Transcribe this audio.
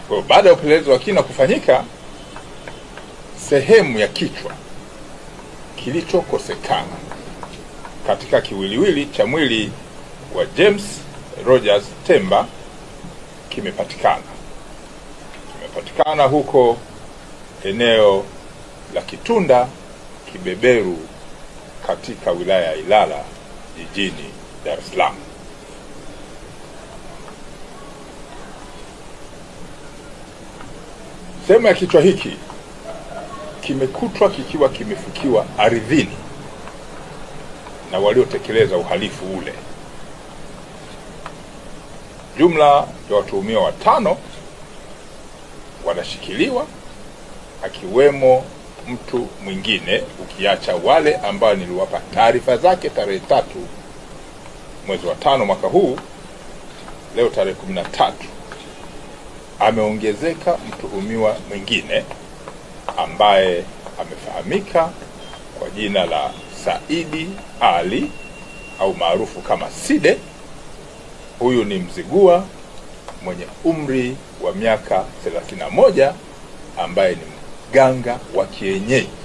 Kwa baada ya upelelezi wa kina kufanyika, sehemu ya kichwa kilichokosekana katika kiwiliwili cha mwili wa James Rogers Temba kimepatikana huko eneo la Kitunda Kibeberu katika wilaya ya Ilala jijini Dar es Salaam. Sehemu ya kichwa hiki kimekutwa kikiwa kimefukiwa ardhini na waliotekeleza uhalifu ule. Jumla ya watuhumiwa 5 wanashikiliwa, akiwemo mtu mwingine ukiacha wale ambao niliwapa taarifa zake tarehe 3 mwezi wa 5 mwaka huu. Leo tarehe 13 ameongezeka mtuhumiwa mwingine ambaye amefahamika kwa jina la Saidi Ali au maarufu kama Side. Huyu ni Mzigua mwenye umri wa miaka 31 ambaye ni mganga wa kienyeji.